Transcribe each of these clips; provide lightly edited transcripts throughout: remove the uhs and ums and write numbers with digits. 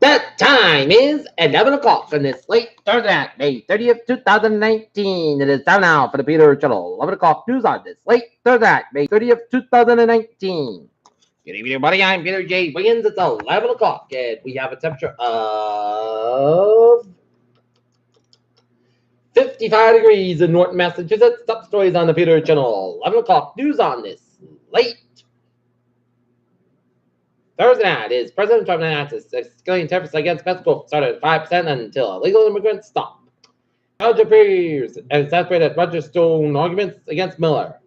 The time is 11 o'clock on this late Thursday night, May 30th, 2019. It is time now for the Peter Channel 11 o'clock news on this late Thursday night, May 30th, 2019. Good evening, everybody. I'm Peter J. Wiggins. It's 11 o'clock, and we have a temperature of 55 degrees in Norton, Massachusetts. Top stories on the Peter Channel 11 o'clock news on this late Thursday night is President Trump announces escalating tariffs against Mexico started at 5% until illegal immigrants stop. Judge appears and exasperated Roger Stone arguments against Miller.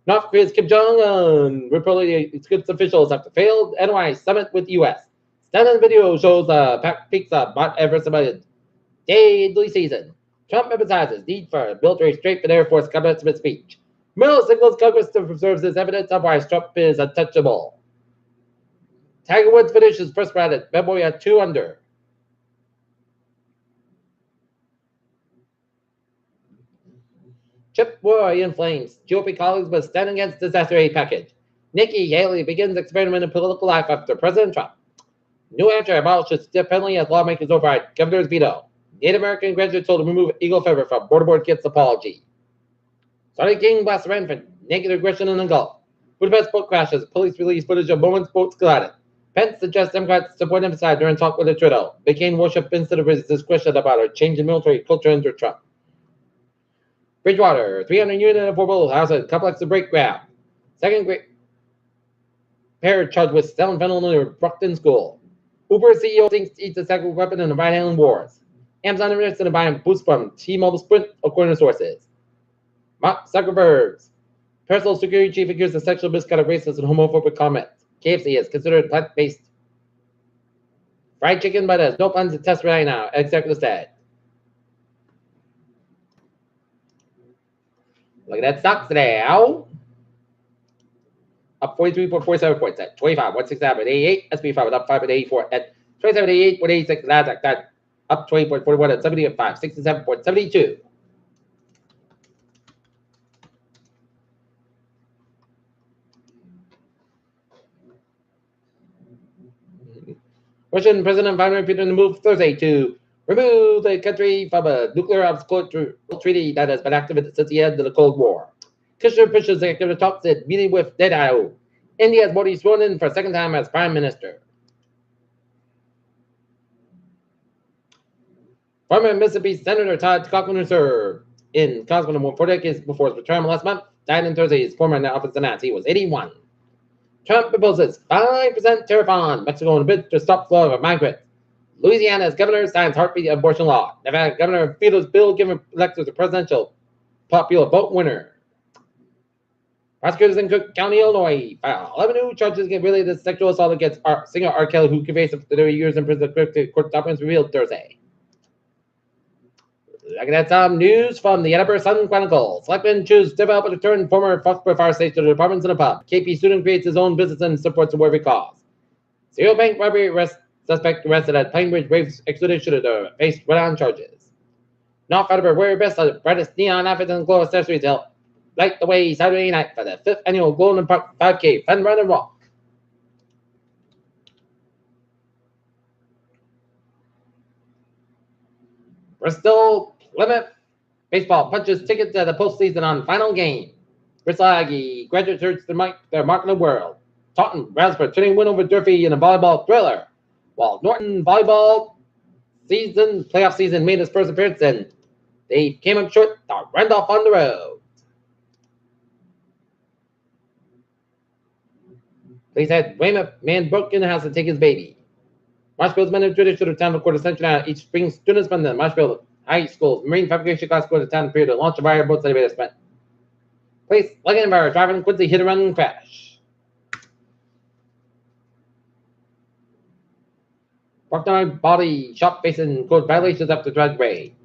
North Korea's Kim Jong-un reportedly excludes officials after failed NY summit with U.S. Stunning video shows packed pizza Mount Everest about deadly season. Trump emphasizes need for military strength and Air Force commencement speech. Miller signals Congress preserves as evidence of why Trump is untouchable. Tiger Woods finishes first round at February at 2 under. Chip Roy in flames. GOP colleagues must stand against disaster aid package. Nikki Haley begins experiment in political life after President Trump. New Hampshire abolishes death penalty as lawmakers override governor's veto. Native American graduate told to remove eagle feather from border board kids' apology. Sonny King blasts Iran for naked aggression in the Gulf. Budapest boat crashes. Police release footage of moments boats collided. Pence suggests Democrats support emphasized during talk with Trudeau. McCain worship instead of his discretion about a change in military culture under Trump. Bridgewater, 300 unit affordable house at complex to break ground. Second grade pair charged with selling fentanyl near Brockton School. Uber CEO thinks eats a second weapon in the ride hailing wars. Amazon interested in buying boost from T-Mobile Sprint, according to sources. Mark Zuckerberg's personal security chief accused of sexual misconduct of racist and homophobic comments. KFC is considered plant-based fried chicken, but has no plans to test right now, executive said. Look at that stocks today. Ow. Up 43.47 points at 25,169.88. SP 5 up 5.84 at 27.88.86. Nasdaq up 20.41 at 70.5, 67.72. Russian President Vladimir Putin moved Thursday to remove the country from a nuclear arms treaty that has been active since the end of the Cold War. Kushner pushes executive talks at meeting with Netanyahu. India has Modi sworn in for a second time as prime minister. Former Mississippi Senator Todd Cochran, who served in Congress for 4 decades before his retirement last month, died on Thursday. His former office announced he was 81. Trump proposes 5% tariff on Mexico in a bid to stop flow of migrants. Louisiana's governor signs heartbeat abortion law. Nevada governor vetoes bill giving electors a presidential popular vote winner. Prosecutors in Cook County, Illinois, file 11 new charges related to sexual assault against singer R. Kelly, who could face up to 30 years in prison. Court documents revealed Thursday. Look at that, some news from the Edinburgh Sun Chronicle. Selectmen choose developer to turn former Foxborough fire station to apartments and a pub. KP student creates his own business and supports a worthy cause. Serial bank robbery suspect arrested at Plainbridge Braves extradition to face run-on charges. North Edinburgh wear best of the brightest neon outfits and glow accessories to help light the way Saturday night for the 5th annual Golden Park 5K Fun Run and Walk. Bristol Plymouth baseball punches tickets to the postseason on final game. Bristol Aggie graduates search their mark in the world. Taunton Brownsford turning win over Durfee in a volleyball thriller. While Norton volleyball playoff season made its first appearance, and they came up short to Randolph on the road. They said Weymouth man broke in the house to take his baby. Marshfield's men have tradition to town for quarter century now. Each spring, students from the Marshfield High School's Marine Fabrication class go to town period to launch a fire boats elevator spent. Police lugging fire driving Quincy hit and run crash. Bucknard body shop facing code violations after drug raid.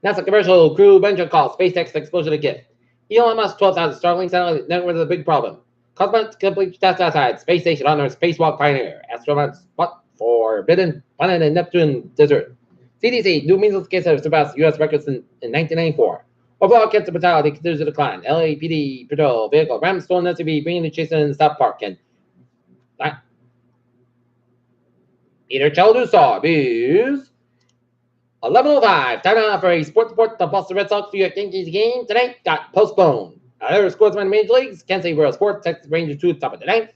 NASA commercial crew venture calls SpaceX explosion a gift. Elon Musk 12,000 Starlink satellite network is a big problem. Cosmonauts complete test outside space station honors spacewalk pioneer. Astronauts spot forbidden planet in Neptune desert. CDC new measles cases have surpassed U.S. records in 1994. Overall cancer mortality continues to decline. LAPD patrol vehicle rammed stolen SUV bringing the chase in South Park. And Peter Chaldusar is 11:05. Time out for a sports report. The Boston Red Sox New York Yankees game tonight got postponed. Other scores around the major leagues: Kansas City Royal Sports, Texas Rangers 2, top of the ninth.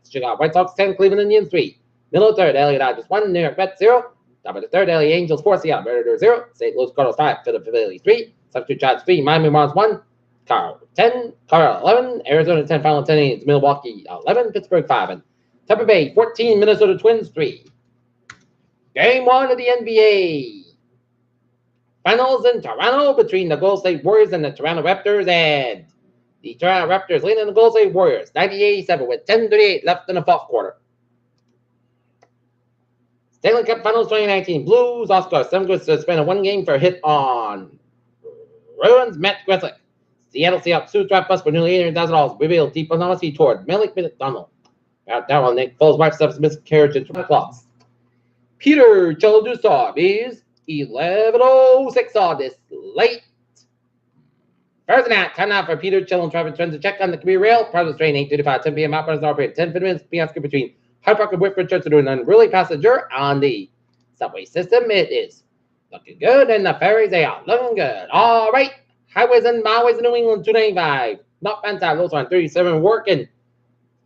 Chicago White Sox 10, Cleveland Indians 3. Middle of the third, LA Dodgers 1, New York Mets 0. Top of the third, LA Angels 4, Seattle Mariners 0. St. Louis Cardinals 5, Philadelphia Phillies 3. Substitute Giants 3, Miami Marlins 1. Colorado 10, Colorado 11, Arizona 10, final 10 innings, Milwaukee 11, Pittsburgh 5, and Tampa Bay 14, Minnesota Twins 3. Game 1 of the NBA Finals in Toronto between the Golden State Warriors and the Toronto Raptors, and the Toronto Raptors leading the Golden State Warriors 98-87 with 10:38 left in the fourth quarter. Stanley Cup Finals 2019 Blues Oscar 7 goes to suspend a 1 game for a hit on Bruins Matt Grzelcyk. Seattle Seahawks suit draft bus for nearly $800,000 revealed deep anonymity toward Malik McDonald. Out down on Nick Foles' wife suffers miscarriage in 20 clause. Peter Chaldusar is 11:06 on this late Thursday night. Time now for Peter Chill and Traffic Trends to check on the career rail. Part of the train 8:35, 10 p.m. Outbound is operated 10 minutes. Fiasco between Hyde Park and Whitford Church to do an unruly passenger on the subway system. It is looking good, and the ferries, they are looking good. All right. Highways and byways in New England, 295. Northbound side, Lowe's on 37, working.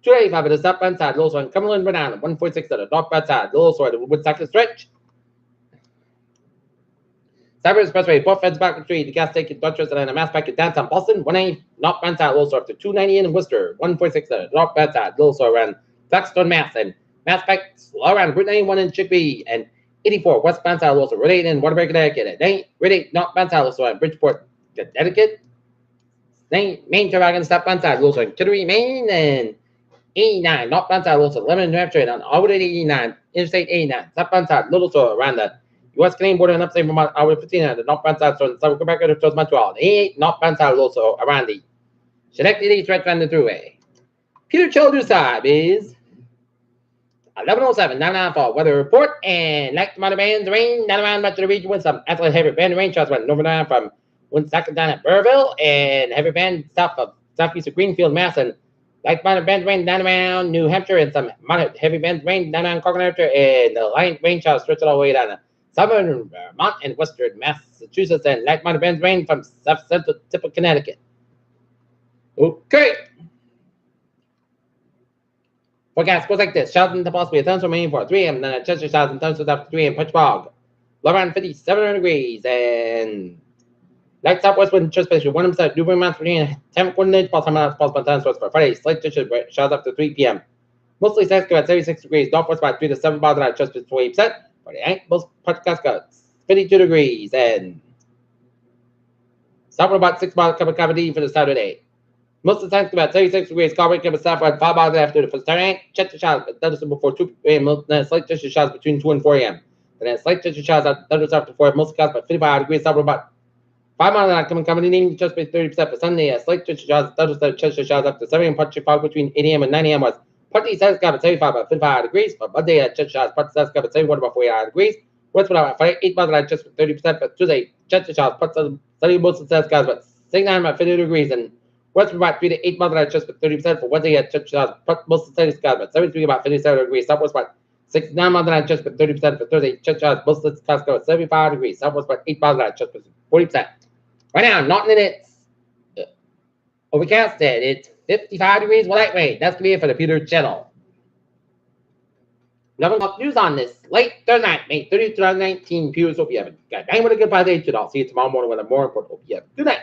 285 at the southbound side, Lowe's on Cumberland, Rhode Island. 146 at the northbound side, Lowe's on the Woodstock stretch. Cyber Expressway, both ends back retreat, the gas station, Dutchess, and a mass back in downtown Boston. 180 northbound side, Lowe's up to 290 in Worcester. 146 at the northbound side, Lowe's around Blackstone, Mass. And mass back slow around Route 91 in Chicopee. And 84 westbound side, Lowe's Route 8 in Waterbury, Connecticut. And Route 8 northbound side, Lowe's around Bridgeport, Connecticut. Main Toboggan southbound side, Lowe's on Kittery, Maine. And 89 northbound side, Lowe's 11 New Hampshire. And on Highway 89, Interstate 89, southbound side, Little Store around the U.S. Canadian border and upstate Vermont, Highway 15 at the northbound side, so in Southern Quebec, towards Montreal. 88 northbound side, also around the Schenectady stretch around the thruway. Peter Chaldusar is 11:07, 994 weather report, and like the amount of bands, rain down around much of the region with some excellent heavy band rain shots went over down from Woonsocket down at Burrville, and heavy band south of southeast of Greenfield, Mass, and like amount of band rain down around New Hampshire, and some moderate heavy band rain down around Cork, New Hampshire, and the light rain shots stretch all the way down to southern Vermont and western Massachusetts, and like amount of bands rain from south central tip of Connecticut. Okay. Forecast goes like this. Shouts to possibly a thunderstorm remaining for 3 a.m. And then at Chester, shouts and thunderstorms after 3 a.m. Punchbog. Low around 57 degrees. And light southwest wind just basically 1% Newbury Mountain between 10 coordinates. Possible thunderstorms for Friday. Slight showers after 3 p.m. Mostly sunny at 76 degrees. Northwest by 3 to 7 miles an hour, just 20%. Friday night, most parts got 52 degrees. And southward about 6 miles coming cavity for the Saturday. Most of the time, about 36 degrees. Call rate comes southward 5 miles after the first time. Check the showers, but thunderstorm before 2 a.m. Then slight showers between 2 and 4 a.m. Then slight showers after thunderstorm after 4. Most clouds about 55 degrees. Southward about 5 miles an hour coming in just by 30% for Sunday. Slight showers, thunderstorm showers after 7 a.m. Partly fog between 8 a.m. and 9 a.m. was partly south sky about 75 about 55 degrees. But Monday at showers, partly south sky about 71 about 48 degrees. West about 8 miles an hour just for 30%. But Tuesday, showers, partly sunny most of the south skies about 69 about 50 degrees. And west about 3 to 8 miles an hour just for 30%. For Wednesday at showers, most of the sunny skies about 73 about 57 degrees. Southwest about 69 miles an hour just for 30%. For Thursday, showers, most of the skies about 75 degrees. Southwest about 8 miles an hour just for 40%. Right now, Norton, it's overcast. It's 55 degrees with light rain. That's going to be it for the Peter channel. 11 o'clock news on this late Thursday night, May 30th, 2019. Viewers, hope you have a good night with a good day. I'll see you tomorrow morning with a more important. Hope you have a good night.